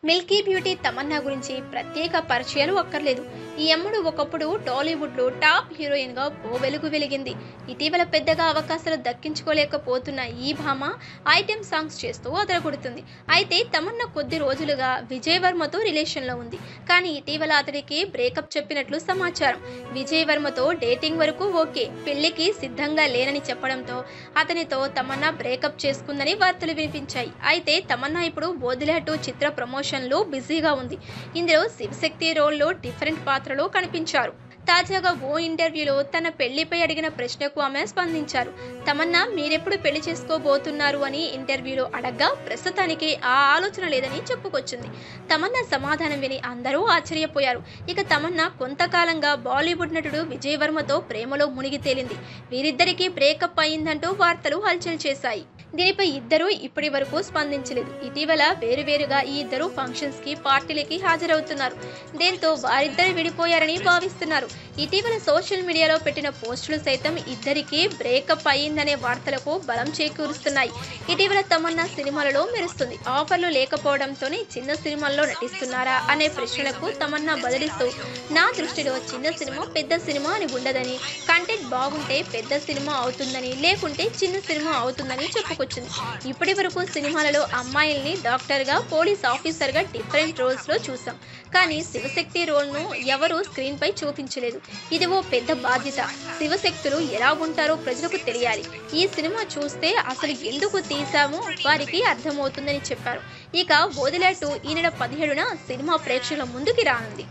Milky beauty Tamannaah గురించి ప్రత్యేక పరిచయాలు అక్కర్లేదు. ఈ అమ్మడు ఒకప్పుడు టాలీవుడ్లో టాప్ హీరోయిన్గా ఓ వెలుగు వెలిగింది. ఇటీవల పెద్దగా అవకాశాలు దక్కించుకోలేకపోతున్న ఈ భామ ఐటెం సాంగ్స్ చేస్తూ అదరగొడుతుంది. అయితే తమన్నా కొద్ది రోజులుగా విజయ్ వర్మతో రిలేషన్లో ఉంది. కానీ ఇటీవల అతడికి బ్రేకప్ చెప్పినట్లు సమాచారం. విజయ్ వర్మతో డేటింగ్ వరకు ఓకే, పెళ్లికి సిద్ధంగా లేనని చెప్పడంతో అతనితో తమన్నా బ్రేకప్ చేసుకుందని వార్తలు వినిపించాయి. అయితే తమన్నా ఇప్పుడు బోధిలా 2 చిత్ర ప్రమోషన్లో బిజీగా ఉంది. ఇందులో శివశక్తి రోల్లో డిఫరెంట్ పాత్రలో కనిపించారు. తాజాగా ఓ ఇంటర్వ్యూలో తన పెళ్లిపై అడిగిన ప్రశ్నకు ఆమె స్పందించారు. తమన్నా మీరెప్పుడు పెళ్లి చేసుకోబోతున్నారు అని ఇంటర్వ్యూలో అడగ్గా ప్రస్తుతానికి ఆ ఆలోచన లేదని చెప్పుకొచ్చింది. తమన్నా సమాధానం విని అందరూ ఆశ్చర్యపోయారు. ఇక తమన్నా కొంతకాలంగా బాలీవుడ్ నటుడు విజయ్ వర్మతో ప్రేమలో మునిగి తేలింది. వీరిద్దరికీ బ్రేకప్ అయిందంటూ వార్తలు హల్చల్ చేశాయి. దీనిపై ఇద్దరూ ఇప్పటి వరకు స్పందించలేదు. ఇటీవల వేరువేరుగా ఈ ఇద్దరు ఫంక్షన్స్ కి, పార్టీలకి హాజరవుతున్నారు. దీంతో వారిద్దరు విడిపోయారని భావిస్తున్నారు. ఇటీవల సోషల్ మీడియాలో పెట్టిన పోస్టులు సైతం ఇద్దరికి బ్రేకప్ అయ్యిందనే వార్తలకు బలం చేకూరుస్తున్నాయి. ఇటీవల తమన్నా సినిమాలలో మెరుస్తుంది. ఆఫర్లు లేకపోవడంతోనే చిన్న సినిమాల్లో నటిస్తున్నారా అనే ప్రశ్నలకు తమన్నా బదిలిస్తూ, నా దృష్టిలో చిన్న సినిమా పెద్ద సినిమా అని ఉండదని, కంటెంట్ బాగుంటే పెద్ద సినిమా అవుతుందని, లేకుంటే చిన్న సినిమా అవుతుందని చెప్పుకొచ్చింది. ఇప్పటి వరకు సినిమాలలో అమ్మాయిల్ని డాక్టర్గా, పోలీస్ ఆఫీసర్గా డిఫరెంట్ రోల్స్ లో చూసాం. కానీ శివశక్తి రోల్ను ఎవరూ స్క్రీన్ పై చూపించలేదు. ఇది ఓ పెద్ద బాధ్యత. శివశక్తులు ఎలా ఉంటారో ప్రజలకు తెలియాలి. ఈ సినిమా చూస్తే అసలు ఎందుకు తీసామో వారికి అర్థమవుతుందని చెప్పారు. ఇక బోధిలా 2 ఈ నెల 17న సినిమా ప్రేక్షకుల ముందుకి రానుంది.